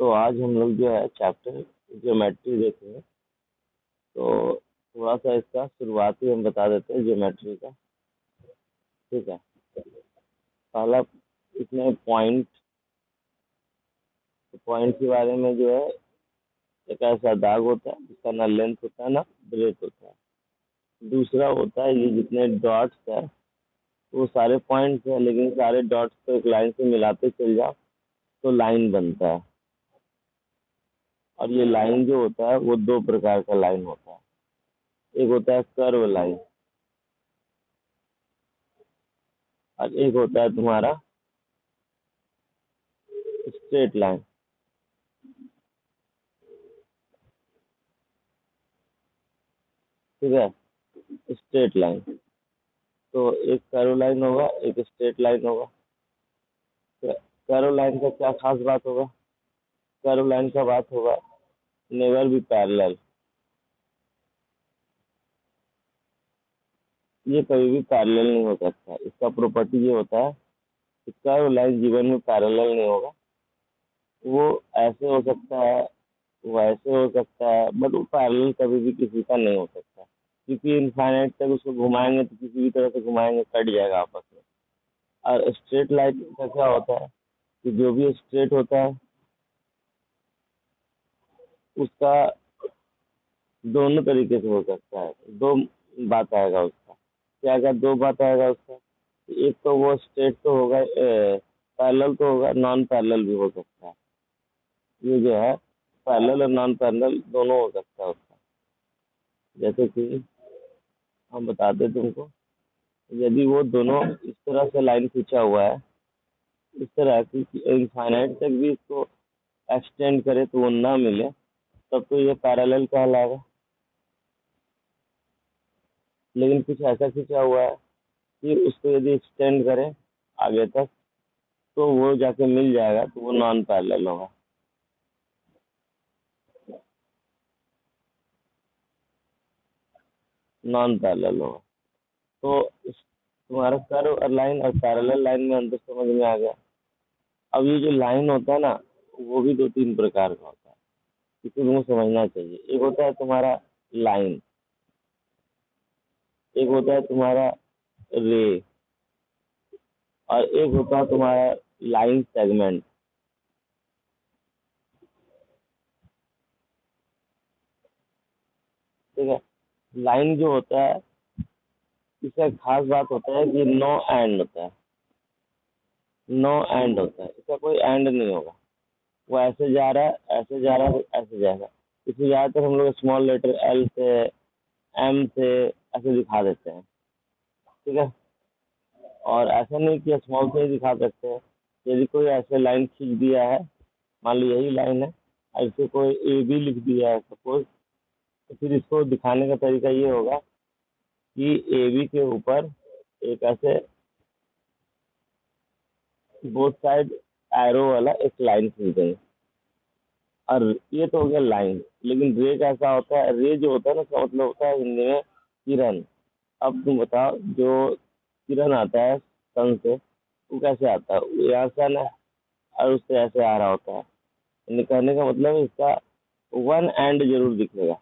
तो आज हम लोग जो है चैप्टर ज्योमेट्री देखेंगे। तो थोड़ा सा इसका शुरुआती हम बता देते हैं ज्योमेट्री का। ठीक है, पहला इसमें पॉइंट के बारे में जो है एक ऐसा दाग होता है जिसका ना लेंथ होता है ना ब्रेथ होता है। दूसरा होता है ये जितने डॉट्स है वो सारे पॉइंट्स हैं, लेकिन सारे डॉट्स को एक लाइन से मिलाते चल जाओ तो लाइन बनता है। और ये लाइन जो होता है वो दो प्रकार का लाइन होता है। एक होता है कर्व लाइन और एक होता है तुम्हारा स्ट्रेट लाइन। ठीक है, स्ट्रेट लाइन तो एक कर्व लाइन होगा, एक स्ट्रेट लाइन होगा। कर्व लाइन का क्या खास बात होगा? कर्व लाइन का बात होगा नेवर बी पैरेलल। ये कभी भी पैरेलल नहीं हो सकता। इसका प्रॉपर्टी ये होता है कि कर्व लाइन जीवन में पैरेलल नहीं होगा। वो ऐसे हो सकता है, वो ऐसे हो सकता है, बट वो पैरेलल कभी भी किसी का नहीं हो सकता, क्योंकि इनफाइनाइट तक उसको घुमाएंगे तो किसी भी तरह से घुमाएंगे कट जाएगा आपस में। और स्ट्रेट लाइन का क्या होता है कि जो भी स्ट्रेट होता है उसका दोनों तरीके से हो सकता है। दो बात आएगा उसका। क्या क्या दो बात आएगा उसका? एक तो वो स्ट्रेट तो होगा, पैरेलल तो होगा, नॉन पैरेलल भी हो सकता है। ये जो है पैरेलल और नॉन पैरेलल दोनों हो सकता है उसका। जैसे कि हम बताते तुमको, यदि वो दोनों इस तरह से लाइन खींचा हुआ है, इस तरह की इनफाइनाइट तक भी इसको एक्सटेंड करे तो वो ना मिले, तब तो ये पैरेलल कहलाएगा। लेकिन कुछ ऐसा खींचा हुआ है कि उसको यदि एक्सटेंड करें आगे तक तो वो जाके मिल जाएगा, तो वो नॉन पैरेलल होगा। नॉन पैरेलल होगा। तो तुम्हारा कर्व लाइन और पैरेलल लाइन में अंतर समझ में आ गया। अब ये जो लाइन होता है ना, वो भी दो तीन प्रकार का होता है, इसे तुमको समझना चाहिए। एक होता है तुम्हारा लाइन, एक होता है तुम्हारा रे, और एक होता है तुम्हारा लाइन सेगमेंट। ठीक है, लाइन जो होता है इसका खास बात होता है कि नो एंड होता है। नो एंड होता है, इसका कोई एंड नहीं होगा। वो ऐसे जा रहा है, ऐसे जा रहा है, ऐसे जाएगा। इसे ज्यादातर हम लोग स्मॉल लेटर एल से, एम से ऐसे दिखा देते हैं। ठीक है, और ऐसा नहीं कि स्मॉल से ही दिखा सकते हैं। यदि कोई ऐसे लाइन खींच दिया है, मान लो यही लाइन है, ऐसे कोई ए बी लिख दिया है सपोज, तो फिर इसको दिखाने का तरीका ये होगा कि ए बी के ऊपर एक ऐसे बोथ साइड एरो वाला एक लाइन खींच देंगे। और ये तो हो गया लाइन। लेकिन रे कैसा होता है? रे जो होता है ना, उसका मतलब होता है हिंदी में किरण। अब तुम बताओ, जो किरण आता है सन से, वो कैसे आता है? वो यहाँ सन है और उससे ऐसे आ रहा होता है। यानी कहने का मतलब है इसका वन एंड जरूर दिखेगा,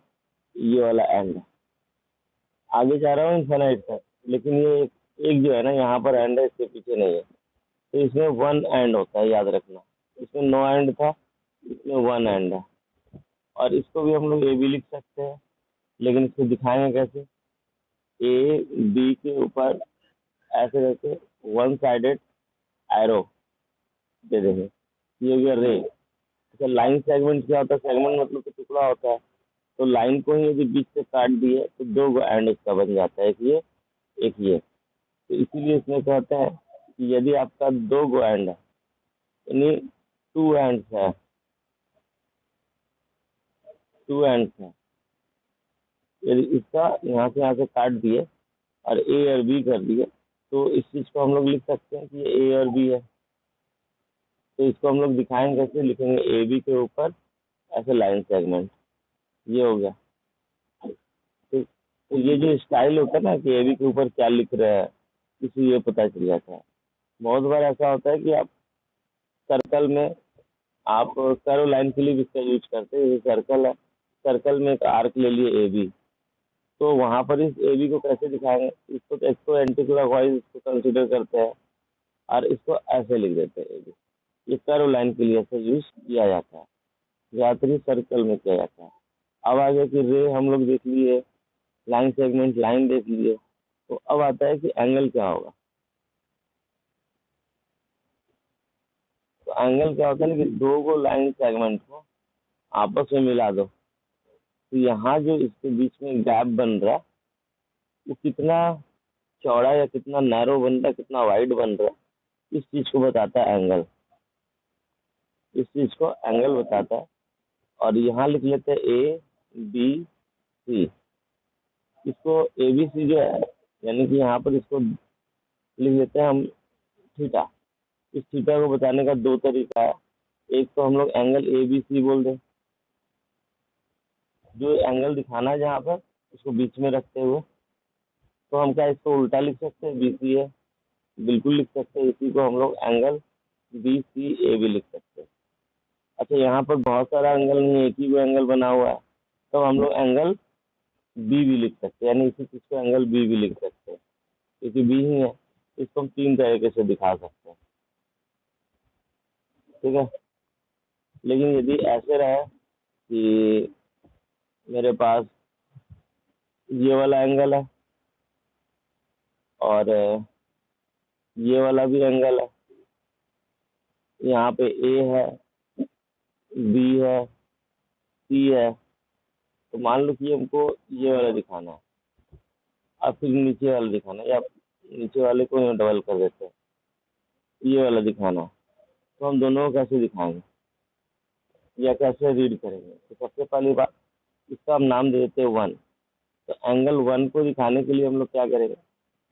ये वाला एंड आगे जा रहा हूँ इन्फिनाइट तक, लेकिन ये एक जो है ना यहाँ पर एंड है, इसके पीछे नहीं है। तो इसमें वन एंड होता है, याद रखना। इसमें नो एंड था, इसमें वन एंड है। और इसको भी हम लोग ए बी लिख सकते हैं, लेकिन इसको दिखाएंगे कैसे? ए बी के ऊपर ऐसे करके वन साइडेड एरो दे देंगे, ये हो गया रे। अच्छा, लाइन सेगमेंट क्या होता है? सेगमेंट मतलब तो टुकड़ा होता है। तो लाइन को ही यदि बीच से काट दिए तो दो एंड इसका बन जाता है, एक ये एक ये। तो इसीलिए इसमें कहते हैं कि यदि आपका दो गो एंड है, यानी टू एंड्स है, टू एंड्स है, यदि इसका यहाँ से काट दिए और ए और बी कर दिए, तो इस चीज को हम लोग लिख सकते हैं कि ये ए और बी है। तो इसको हम लोग दिखाएंगे कैसे? लिखेंगे ए बी के ऊपर ऐसे लाइन सेगमेंट, ये हो गया। तो ये जो स्टाइल होता है ना कि ए बी के ऊपर क्या लिख रहे हैं, इसी ये पता चल जाता है। बहुत बार ऐसा होता है कि आप सर्कल में आप कर्व लाइन के लिए भी इसका यूज करते हैं। जैसे सर्कल है, सर्कल में एक आर्क ले लिए ए बी, तो वहां पर इस ए बी को कैसे दिखाएंगे, इसको तो एक तो एंटी क्लॉकवाइज इसको कंसिडर करते हैं और इसको ऐसे लिख देते हैं ए बी। ये कर्व लाइन के लिए ऐसे यूज किया जाता है, ज्यादातर सर्कल में किया जाता है। अब आगे कि रे हम लोग देख लिए, लाइन सेगमेंट लाइन देख लिए, तो अब आता है कि एंगल क्या होगा। तो एंगल क्या होता है ना कि दो को लाइन सेगमेंट को आपस में मिला दो, तो यहाँ जो इसके बीच में गैप बन रहा है वो कितना चौड़ा या कितना नैरो बन रहा है, कितना वाइड बन रहा है, इस चीज को बताता है एंगल। इस चीज को एंगल बताता है। और यहाँ लिख लेते हैं ए बी सी। इसको ए बी सी जो है, यानी कि यहाँ पर इसको लिख लेते हैं हम थीटा। इस थीटा को बताने का दो तरीका है। एक तो हम लोग एंगल ए बी सी बोल दें, जो एंगल दिखाना है जहाँ पर उसको बीच में रखते हुए, तो हम क्या इसको उल्टा लिख सकते हैं, बी सी है, बिल्कुल लिख सकते हैं। इसी को हम लोग एंगल बी सी ए भी लिख सकते हैं। अच्छा, यहाँ पर बहुत सारा एंगल नहीं है, एक ही वो एंगल बना हुआ है, तो हम लोग एंगल बी भी लिख सकते हैं, यानी इसी चीज को एंगल बी भी लिख सकते हैं, क्योंकि बी ही है। इसको हम तीन तरीके से दिखा सकते हैं, ठीक है। लेकिन यदि ऐसे रहे कि मेरे पास ये वाला एंगल है और ये वाला भी एंगल है, यहाँ पे ए है, बी है, सी है, तो मान लो कि हमको ये वाला दिखाना है और फिर नीचे वाला दिखाना है, या नीचे वाले को डबल कर देते हैं, ये वाला दिखाना है, तो हम दोनों को कैसे दिखाएंगे या कैसे रीड करेंगे। तो सबसे पहली बात, इसका हम नाम दे देते हैं वन। तो एंगल वन को दिखाने के लिए हम लोग क्या करेंगे,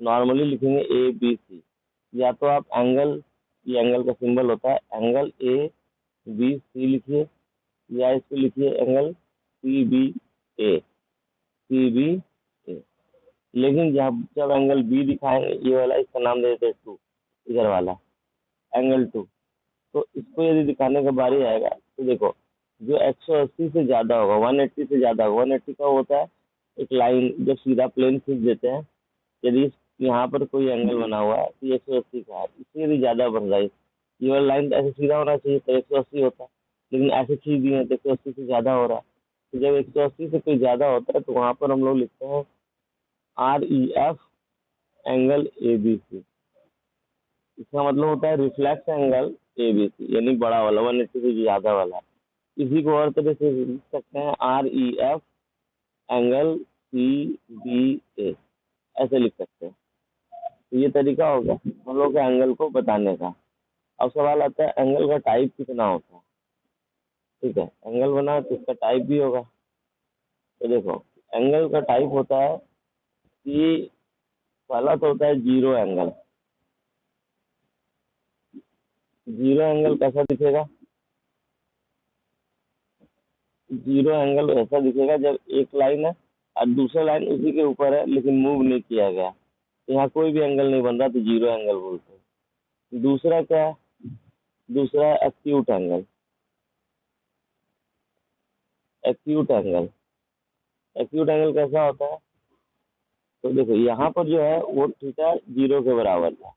नॉर्मली लिखेंगे ए बी सी। या तो आप एंगल, ये एंगल का सिंबल होता है, एंगल ए बी सी लिखिए, या इसको लिखिए एंगल सी बी ए, सी बी ए। लेकिन जब जब एंगल बी दिखाएंगे, ये वाला, इसका नाम दे देते हैं टू, इधर वाला एंगल टू। तो इसको यदि दिखाने का बारी आएगा, तो देखो जो 180 से ज्यादा होगा, 180 से ज्यादा होगा, 180 का होता है एक लाइन जब सीधा प्लेन खींच देते हैं। यदि यहाँ पर कोई एंगल बना हुआ है तो ये 180 का है, इससे यदि ज्यादा बन रहा है, ये वाला लाइन ऐसे सीधा होना चाहिए तो 180 होता है, लेकिन ऐसे खींच दिए तो 180 से ज्यादा हो रहा है। तो जब 180 से कोई ज्यादा होता है तो वहां पर हम लोग लिखते हैं R E F, angle A B C. इसका मतलब होता है reflex angle A B C, यानी बड़ा वाला 180 से ज्यादा वाला। इसी को और तरह से लिख सकते हैं R E F, angle C B A, ऐसे लिख सकते हैं। तो ये तरीका होगा हम लोग के एंगल को बताने का। अब सवाल आता है एंगल का टाइप कितना होता है। ठीक है, एंगल बना तो इसका टाइप भी होगा। तो देखो, एंगल का टाइप होता है कि पहला तो होता है जीरो एंगल। जीरो एंगल कैसा दिखेगा, जीरो एंगल ऐसा दिखेगा जब एक लाइन है और दूसरा लाइन उसी के ऊपर है लेकिन मूव नहीं किया गया, यहाँ कोई भी एंगल नहीं बन रहा, तो जीरो एंगल बोलते हैं। दूसरा क्या है, दूसरा है acute angle. Acute angle, acute angle कैसा होता है, तो देखो यहाँ पर जो है वो थीटा जीरो के बराबर है।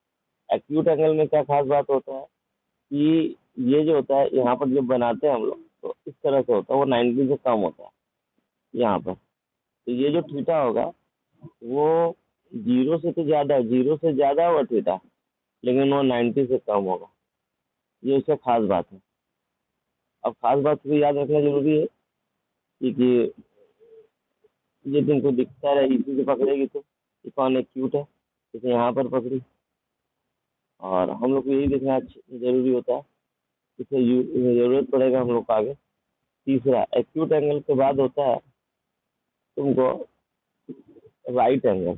एक्यूट एंगल में क्या खास बात होता है कि ये जो होता है यहाँ पर जब बनाते हैं हम लोग, तो इस तरह से होता है, वो 90 से कम होता है यहाँ पर। तो ये जो थीटा होगा वो जीरो से तो ज्यादा, जीरो से ज्यादा होगा थीटा, लेकिन वो 90 से कम होगा। ये उसका खास बात है। अब खास बात को याद रखना जरूरी है, क्योंकि ये तुमको दिखता रहे इसी से पकड़ेगी तो ये कौन एक्यूट है, जैसे यहाँ पर पकड़ी। और हम लोग को यही देखना जरूरी होता है, इसे जरूरत पड़ेगा हम लोग को आगे। तीसरा, एक्यूट एंगल के बाद होता है तुमको राइट एंगल।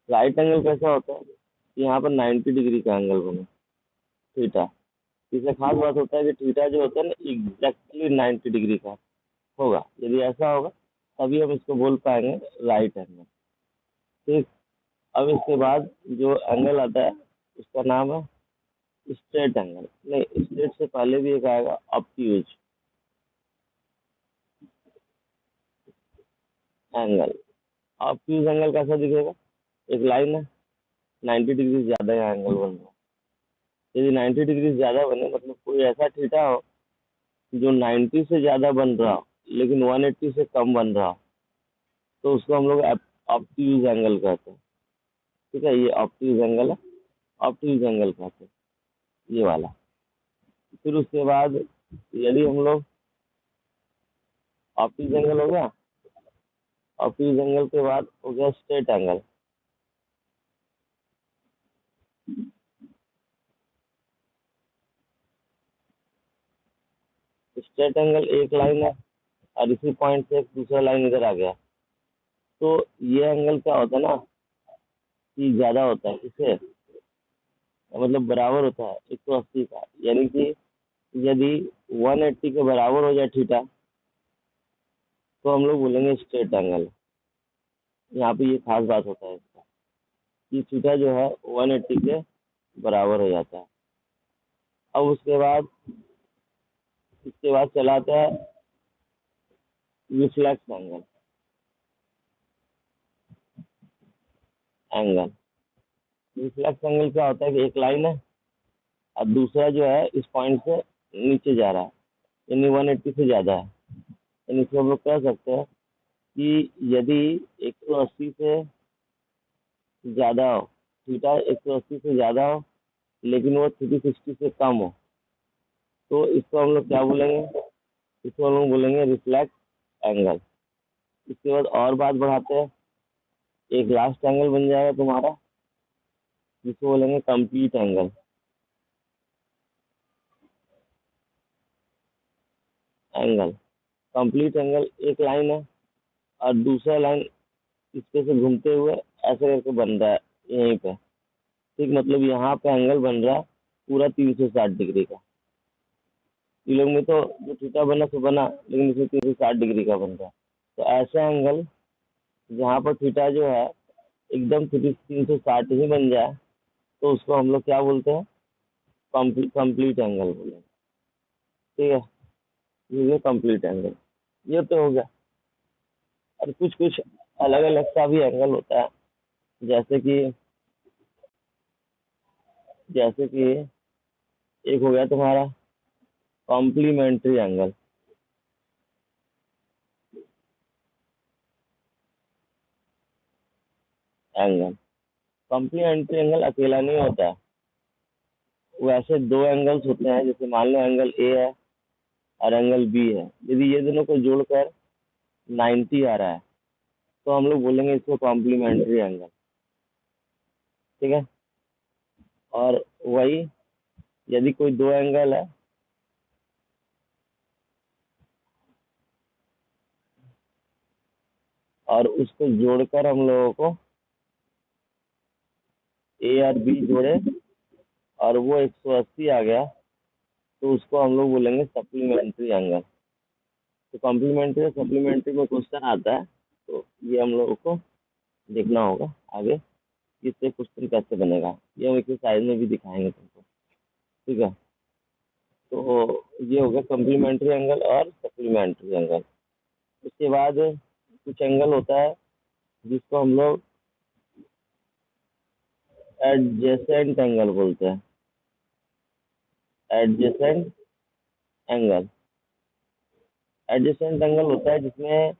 राइट एंगल कैसा होता है, यहाँ पर 90 डिग्री का एंगल बने थीटा। इससे खास बात होता है कि थीटा जो होता है ना एग्जैक्टली 90 डिग्री का होगा। यदि ऐसा होगा तभी हम इसको बोल पाएंगे राइट एंगल। ठीक। अब इसके बाद जो एंगल आता है उसका नाम है स्ट्रेट एंगल। नहीं, स्ट्रेट से पहले भी एक आएगा ऑब्ट्यूज एंगल। ऑब्ट्यूज एंगल कैसा दिखेगा? एक लाइन है, 90 डिग्री ज्यादा है एंगल बन रहा है। यदि 90 डिग्री ज्यादा बने मतलब कोई ऐसा थीटा हो जो 90 से ज्यादा बन रहा हो लेकिन 180 से कम बन रहा हो, तो उसको हम लोग ऑब्ट्यूज एंगल कहते हैं। ठीक है, ये ऑब्ट्यूज एंगल है, ऑब्ट्यूज एंगल कहते हैं ये वाला। फिर उसके बाद यदि हम लोग ऑब्ट्यूज एंगल हो गया, ऑब्ट्यूज एंगल के बाद हो गया स्ट्रेट एंगल। स्ट्रेट एंगल एक लाइन है और इसी पॉइंट से एक दूसरा लाइन इधर आ गया, तो ये एंगल क्या होता है ना कि ज्यादा होता है, इसे मतलब बराबर होता है 180 का। यानी कि यदि 180 के बराबर हो जाए थीटा तो हम लोग बोलेंगे स्ट्रेट एंगल। यहाँ पे ये खास बात होता है इसका कि थीटा जो है 180 के बराबर हो जाता है। अब इसके बाद चलाता है रिफ्लेक्स एंगल। रिफ्लेक्स एंगल क्या होता है कि एक लाइन है और दूसरा जो है इस पॉइंट से नीचे जा रहा है, यानी 180 से ज्यादा है। यानी इसको हम लोग कह सकते हैं कि यदि 180 से ज्यादा हो, थीटा 180 से ज्यादा हो लेकिन वो 360 से कम हो, तो इसको हम लोग क्या बोलेंगे? इसको हम लोग बोलेंगे रिफ्लेक्स एंगल। इसके बाद और बात बढ़ाते हैं, एक लास्ट एंगल बन जाएगा तुम्हारा जिसको बोलेंगे कंप्लीट एंगल। कंप्लीट एंगल एक लाइन है और दूसरा लाइन इसके से घूमते हुए ऐसे करके बन रहा है यहीं पे। ठीक, मतलब यहाँ पे एंगल बन रहा है पूरा 360 डिग्री का। इन लोग में तो जो थीटा बना सो बना, लेकिन इसमें 360 डिग्री का बन रहा है। तो ऐसा एंगल जहाँ पर थीटा जो है एकदम 360 ही बन जाए तो उसको हम लोग क्या बोलते हैं? कंप्लीट एंगल बोलेंगे। ठीक है, ये कंप्लीट एंगल। ये तो हो गया। और कुछ कुछ अलग अलग सा भी एंगल होता है, जैसे कि एक हो गया तुम्हारा कॉम्प्लीमेंट्री एंगल। कॉम्प्लीमेंट्री एंगल अकेला नहीं होता है, वैसे दो एंगल्स होते हैं। जैसे मान लो एंगल ए है और एंगल बी है, यदि ये दोनों को जोड़कर 90 आ रहा है तो हम लोग बोलेंगे इसको कॉम्प्लीमेंट्री एंगल। ठीक है, और वही यदि कोई दो एंगल है और उसको जोड़कर हम लोगों को ए और बी जोड़े और वो 180 आ गया तो उसको हम लोग बोलेंगे सप्लीमेंट्री एंगल। तो कॉम्प्लीमेंट्री और सप्लीमेंट्री में क्वेश्चन आता है, तो ये हम लोगों को देखना होगा आगे इससे क्वेश्चन कैसे बनेगा, ये हम एक्सरसाइज में भी दिखाएंगे तुमको। ठीक है, तो ये हो गया कॉम्प्लीमेंट्री एंगल और सप्लीमेंट्री एंगल। उसके बाद कुछ एंगल होता है जिसको हम लोग एडजेसेंट एंगल बोलते हैं। एडजेसेंट एंगल एडजेसेंट एंगल होता है जिसमें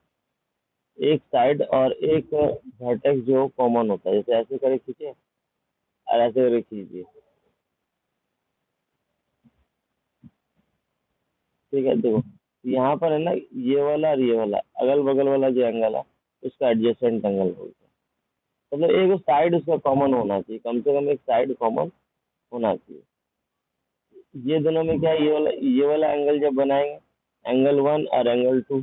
एक साइड और एक वर्टेक्स जो कॉमन होता है। जैसे ऐसे करे खींचे और ऐसे करे खींचिए। ठीक है, देखो यहाँ पर है ना, ये वाला और ये वाला अगल बगल वाला जो एंगल है उसका एडजेसेंट एंगल बोलते हैं। मतलब एक साइड उसका कॉमन होना चाहिए, कम से कम एक साइड कॉमन होना चाहिए। ये दोनों में क्या है, ये वाला एंगल जब बनाएंगे एंगल 1 और एंगल 2,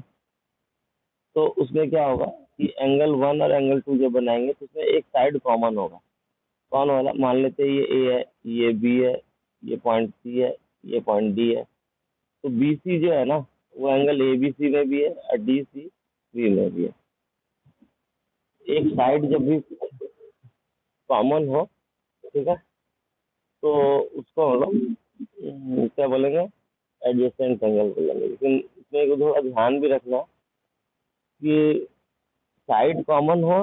तो उसमें क्या होगा कि एंगल 1 और एंगल 2 जब बनाएंगे तो उसमें एक साइड कॉमन होगा। कौन वाला? मान लेते हैं ये ए है, ये बी है, ये पॉइंट सी है, ये पॉइंट डी है। तो बी सी जो है ना वो एंगल ए बी सी में भी है और डी सी बी में भी है। एक साइड जब भी कॉमन हो, ठीक है, तो उसको हम लोग क्या बोलेंगे, एडजेसेंट एंगल बोलेंगे। लेकिन इसमें एक थोड़ा ध्यान भी रखना कि साइड कॉमन हो,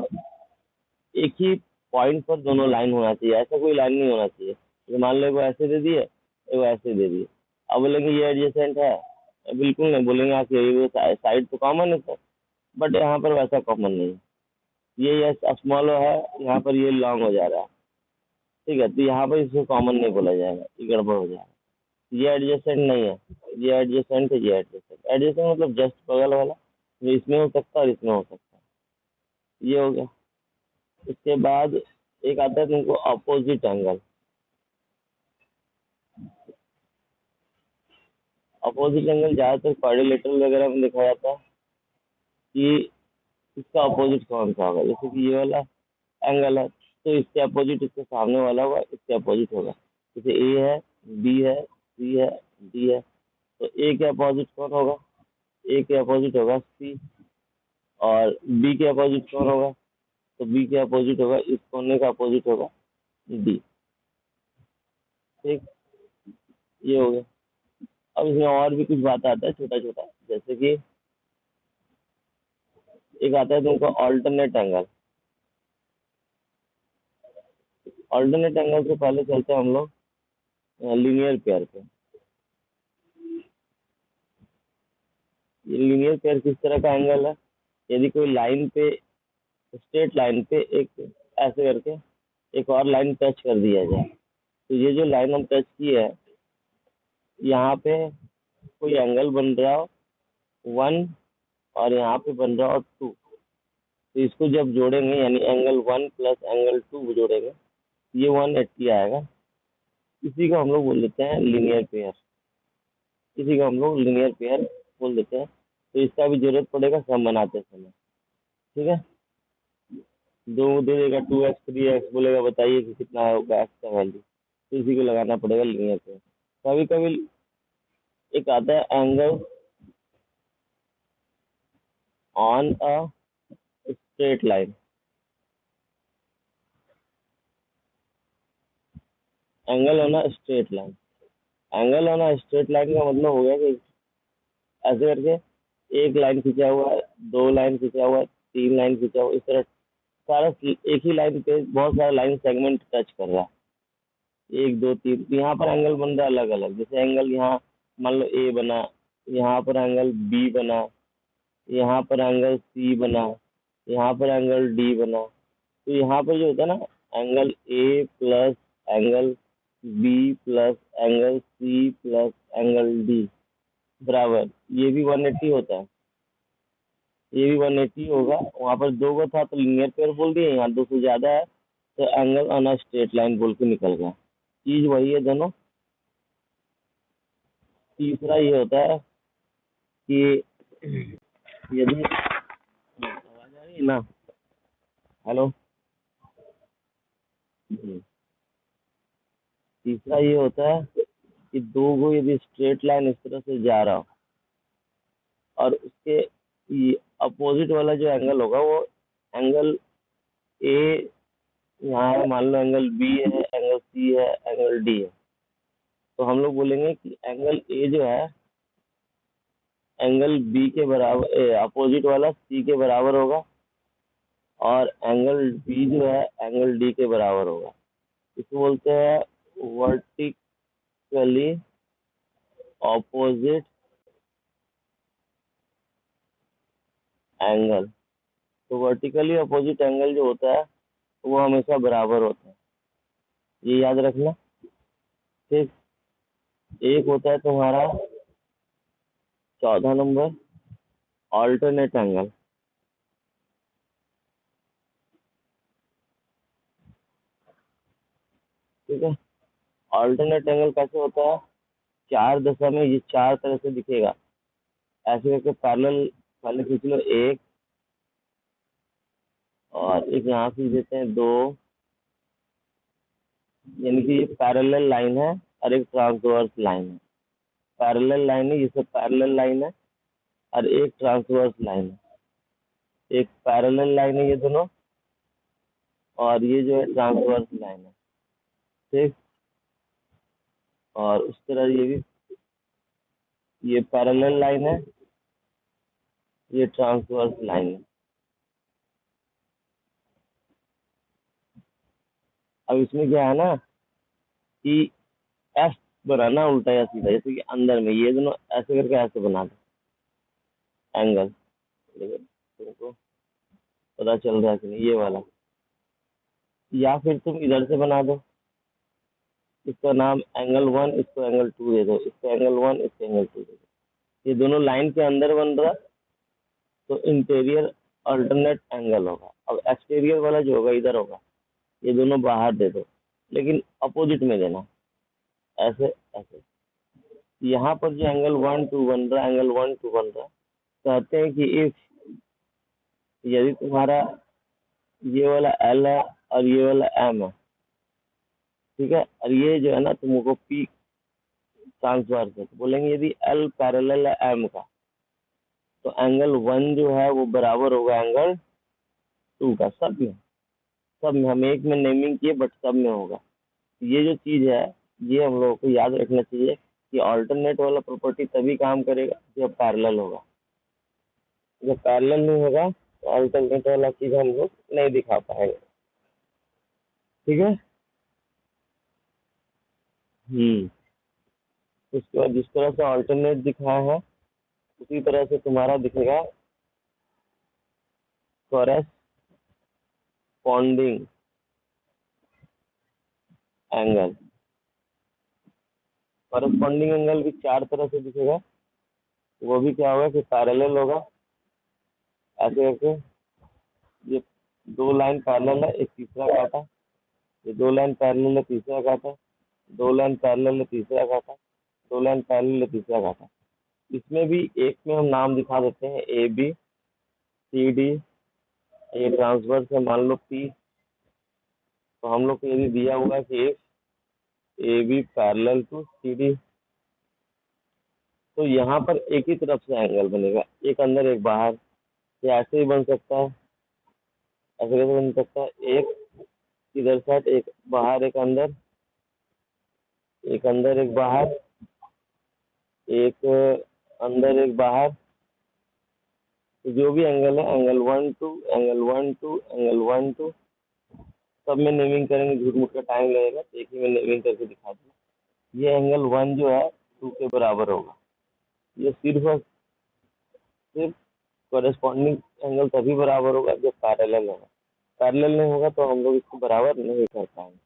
एक ही पॉइंट पर दोनों लाइन होना चाहिए, ऐसा कोई लाइन नहीं होना चाहिए। तो मान लो वो ऐसे दे दिए, वो ऐसे दे दिए, अब बोलेंगे ये एडजेसेंट है, बिल्कुल नहीं बोलेंगे आप, ये साइड तो कॉमन है सर, बट यहाँ पर वैसा कॉमन नहीं है, ये स्मॉल है, यहाँ पर ये लॉन्ग हो जा रहा है, ठीक है, तो यहाँ पर इसको कॉमन नहीं बोला जाएगा, ये गड़बड़ हो जाएगा, ये एडजेसेंट नहीं है, ये एडजेसेंट है, ये एडजेसेंट। एडजेसेंट मतलब जस्ट बगल वाला, जो इसमें हो सकता है और इसमें हो सकता है, ये हो गया। उसके बाद एक आता है तुमको अपोजिट एंगल। अपोजिट एंगल ज्यादातर क्वाड्रिलेटरल वगैरह में देखा जाता है कि इसका अपोजिट कौन सा होगा, जैसे कि ये वाला एंगल है तो इसके अपोजिट इसके सामने वाला होगा, इसके अपोजिट होगा, जैसे ए है, बी है, सी है, डी है, तो ए के अपोजिट कौन होगा, ए के अपोजिट होगा सी, और बी के अपोजिट कौन होगा, तो बी के अपोजिट होगा, इस कोने का अपोजिट होगा डी, ठीक, ये हो गया। अब इसमें और भी कुछ बात आता है छोटा छोटा, जैसे कि एक आता है तुमको ऑल्टरनेट एंगल। ऑल्टरनेट एंगल से पहले चलते हैं हम लोग लीनियर पेयर पे। ये लीनियर पेयर किस तरह का एंगल है, यदि कोई लाइन पे, स्ट्रेट लाइन पे एक ऐसे करके एक और लाइन टच कर दिया जाए, तो ये जो लाइन हम टच की है, यहाँ पे कोई एंगल बन रहा हो 1 और यहाँ पे बन रहा हो 2, तो इसको जब जोड़ेंगे यानी एंगल 1 प्लस एंगल 2 जोड़ेंगे, ये 180 आएगा। इसी को हम लोग बोल देते हैं लीनियर पेयर, इसी को हम लोग लीनियर पेयर बोल देते हैं। तो इसका भी जरूरत पड़ेगा सम बनाते समय, ठीक है। दो दे देगा 2x 3x, बोलेगा बताइए कि कितना होगा x का वैल्यू, तो इसी को लगाना पड़ेगा लीनियर पेयर। कभी कभी एक आता है angle on a straight line. Angle on a straight line, angle on a straight line का मतलब हो गया कि ऐसे करके एक लाइन खींचा हुआ है, 2 लाइन खींचा हुआ है, 3 लाइन खींचा हुआ है, इस तरह सारा एक ही लाइन पे बहुत सारा लाइन सेगमेंट टच कर रहा है, 1 2 3, तो यहाँ पर एंगल बन रहा है अलग अलग। जैसे एंगल यहाँ मान लो ए बना, यहाँ पर एंगल बी बना, यहाँ पर एंगल सी बना, यहाँ पर एंगल डी बना, तो यहाँ पर जो होता है ना, angle A plus angle B plus angle C plus angle D बराबर, ये भी 180 होता है, ये भी 180 होगा। वहाँ पर 2 को था तो लीनियर पेयर बोल दिए, यहाँ 2 से ज्यादा है तो angle on a straight line बोल के निकल गया, चीज वही है दोनों। तीसरा ये होता है कि यदि आवाज आ रही है ना, हेलो, तीसरा ये होता है कि दो को यदि स्ट्रेट लाइन इस तरह से जा रहा हो और उसके अपोजिट वाला जो एंगल होगा वो एंगल ए, यहाँ मान लो एंगल बी है, एंगल सी है, एंगल डी है, तो हम लोग बोलेंगे कि एंगल ए जो है एंगल बी के बराबर, अपोजिट वाला सी के बराबर होगा, और एंगल बी जो है एंगल डी के बराबर होगा। इसको बोलते हैं वर्टिकली ऑपोजिट एंगल। तो वर्टिकली अपोजिट एंगल जो होता है वो हमेशा बराबर होता है, ये याद रखना, ठीक। एक होता है तुम्हारा 14 नंबर ऑल्टरनेट एंगल, ठीक है। ऑल्टरनेट एंगल कैसे होता है, 4 दशा में ये 4 तरह से दिखेगा, ऐसे करके पैरेलल पहले खींच लो, एक, और एक यहाँ खींच देते हैं 2, यानी कि ये पैरेलल लाइन है और एक ट्रांसवर्स लाइन है। पैरेलल लाइन है, ये सब पैरेलल लाइन है, और एक ट्रांसवर्स लाइन है, एक पैरेलल लाइन है ये दोनों, और ये जो है ट्रांसवर्स लाइन है, ठीक। और उस तरह ये भी, ये पैरेलल लाइन है, ये ट्रांसवर्स लाइन है। अब इसमें क्या है ना कि एफ बनाना उल्टा या सीधा, जैसे कि अंदर में ये दोनों ऐसे करके ऐसे बना दो एंगल, देखो तुमको पता चल रहा है कि नहीं, ये वाला। या फिर तुम इधर से बना दो, इसका नाम एंगल 1, इसको एंगल 2 दे दो, इसको एंगल 1, इसको एंगल 2 दे दो। ये दोनों लाइन के अंदर बन रहा, तो इंटीरियर अल्टरनेट एंगल होगा। अब एक्सटीरियर वाला जो होगा इधर होगा, ये दोनों बाहर दे दो, लेकिन अपोजिट में देना, ऐसे ऐसे। यहाँ पर जो एंगल 1 2 बन रहा है, एंगल 1 2 बन रहा है, कहते हैं कि इफ, यदि तुम्हारा ये वाला एल है और ये वाला एम है, ठीक है, और ये जो है ना तुमको पी ट्रांसवर्स है, तो बोलेंगे यदि एल पैरेलल है एम का, तो एंगल 1 जो है वो बराबर होगा एंगल 2 का। सब में हम एक में नेमिंग किए, बट सब में होगा। ये जो चीज है, ये हम लोगों को याद रखना चाहिए कि ऑल्टरनेट वाला प्रॉपर्टी तभी काम करेगा जब पैरेलल होगा। जब पैरेलल नहीं होगा तो ऑल्टरनेट वाला चीज हम लोग नहीं दिखा पाएंगे, ठीक है। उसके बाद जिस तरह से ऑल्टरनेट दिखाया है, उसी तरह से तुम्हारा दिखेगा कॉरेस्पॉन्डिंग एंगल। कॉरेस्पॉन्डिंग एंगल भी 4 तरह से दिखेगा। वो भी क्या होगा कि पैरेलल होगा, ऐसे करके, ये 2 लाइन पैरेलल है, एक तीसरा काटा, ये 2 लाइन पैरेलल है, तीसरा काटा, 2 लाइन पैरेलल है, तीसरा काटा, 2 लाइन पैरेलल है, तीसरा काटा। इसमें भी एक में हम नाम दिखा देते हैं ए बी सी डी, ये ट्रांसवर्स है मान लो पी। तो हम लोग को यदि दिया हुआ है कि A B parallel to C D, तो यहाँ पर एक ही तरफ से एंगल बनेगा, एक अंदर एक बाहर। या ऐसे ही बन सकता है, ऐसे कैसे बन सकता है, एक इधर साइड, एक बाहर, एक अंदर, एक अंदर एक बाहर, एक अंदर एक बाहर। तो जो भी एंगल है, एंगल 1 2, एंगल 1 2, एंगल 1 2, सब में नेमिंग करेंगे, झूठ मूठ का टाइम लगेगा, तो एक ही में नेमिंग करके दिखा दूँ। ये एंगल 1 जो है 2 के बराबर होगा। ये सिर्फ और सिर्फ कॉरेस्पॉन्डिंग एंगल तभी बराबर होगा जब पैरेलल होगा। पैरेलल नहीं होगा तो हम लोग इसको बराबर नहीं कर पाएंगे।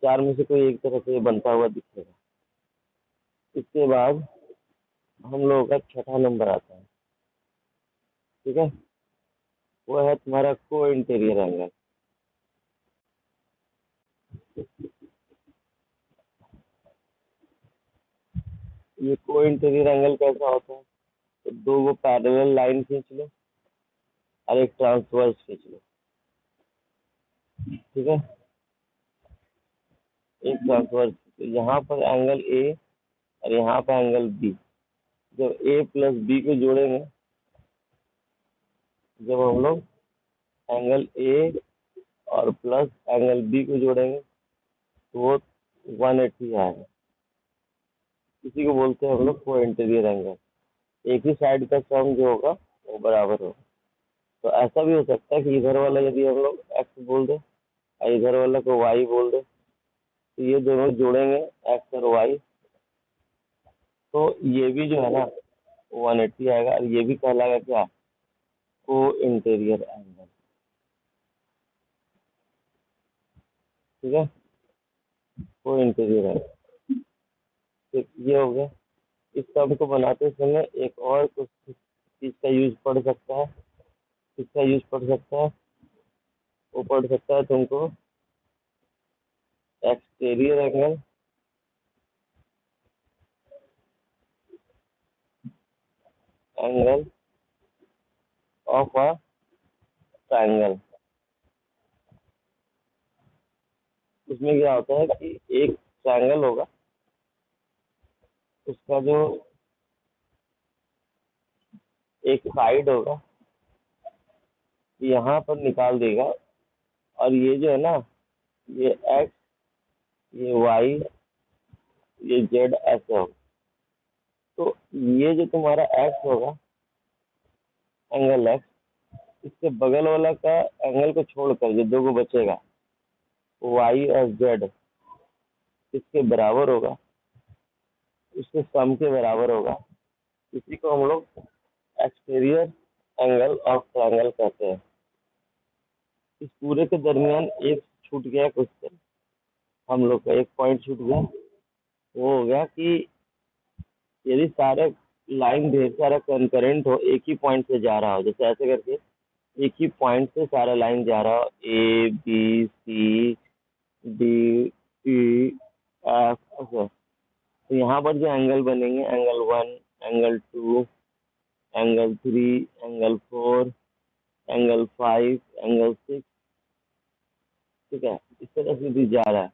4 में से कोई एक तरह से ये बनता हुआ दिखेगा। इसके बाद हम लोगों का छठा नंबर आता है, ठीक है, वो है तुम्हारा को इंटीरियर एंगल। ये को इंटीरियर एंगल कैसा होता है, तो 2 वो पैरेलल लाइन खींच लो और एक ट्रांसवर्स खींच लो, ठीक है, एक ट्रांसवर्स। यहाँ पर एंगल ए और यहाँ पर एंगल बी, जब ए प्लस बी को जोड़ेंगे, जब हम लोग एंगल ए और प्लस एंगल बी को जोड़ेंगे, तो वो 180 आएगा। इसी को बोलते हैं हम लोग को इंटीरियर एंगल। एक ही साइड का सम जो होगा वो बराबर होगा। तो ऐसा भी हो सकता है कि इधर वाला यदि हम लोग एक्स बोल दे और इधर वाला को वाई बोल दे, तो ये दोनों जोड़ेंगे एक्स और वाई, तो ये भी जो है ना 180 आएगा, और ये भी कहलाएगा क्या, को इंटीरियर एंगल, ठीक है, को इंटीरियर एंगल। ठीक, ये हो गया। इस टर्म को बनाते समय एक और कुछ चीज का यूज पड़ सकता है। किसका यूज पड़ सकता है, वो पड़ सकता है तुमको exterior angle, angle of a triangle. उसमें क्या होता है कि एक ट्रायंगल होगा, उसका जो एक साइड होगा यहाँ पर निकाल देगा, और ये जो है ना, ये एक्स, ये वाई, ये जेड ऐसे होगा। तो ये जो तुम्हारा एक्स होगा, एंगल एक्स, इसके बगल वाला का एंगल को छोड़कर जो दो को बचेगा, वाई और जेड, इसके बराबर होगा, इसके सम के बराबर होगा। इसी को हम लोग एक्सटीरियर एंगल ऑफ ट्रायंगल कहते हैं। इस पूरे के दरमियान एक छूट गया क्वेश्चन, हम लोग का एक पॉइंट छूट गया। वो हो गया कि यदि सारे लाइन ढेर सारा कंकरेंट हो, एक ही पॉइंट से जा रहा हो, जैसे ऐसे करके एक ही पॉइंट से सारा लाइन जा रहा हो, A B C D E F ऐसे, तो यहाँ पर जो एंगल बनेंगे, angle 1, angle 2, angle 3, angle 4, angle 5, angle 6, ठीक है, इस तरह से यदि जा रहा है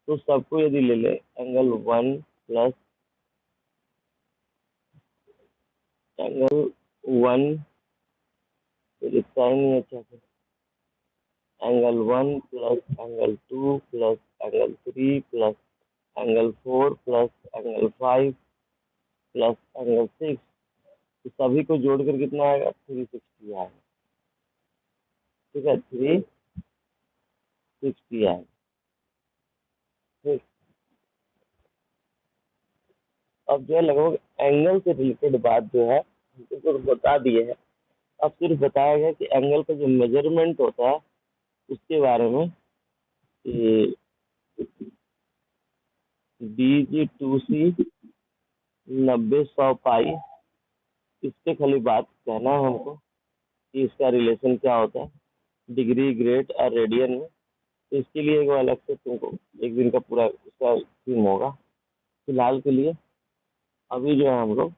तो सबको यदि ले ले, एंगल 1 प्लस एंगल 1, तो दिखता ही नहीं अच्छा से, angle 1 plus angle 2 plus angle 3 plus angle 4 plus angle 5 plus angle 6, तो सभी को जोड़कर कितना आएगा, 360 आएगा। ठीक है, 360 आएगा। ठीक, अब जो है लगभग एंगल से रिलेटेड बात जो है हमको तो बता दिए है। अब सिर्फ बताया गया कि एंगल का जो मेजरमेंट होता है उसके बारे में, कि DG2C 90-100 पाई, इसके खाली बात कहना है हमको कि इसका रिलेशन क्या होता है डिग्री, ग्रेड और रेडियन में। तो इसके लिए एक अलग से तुमको एक दिन का पूरा उसका थीम होगा। फिलहाल के लिए अभी जो है हम लोग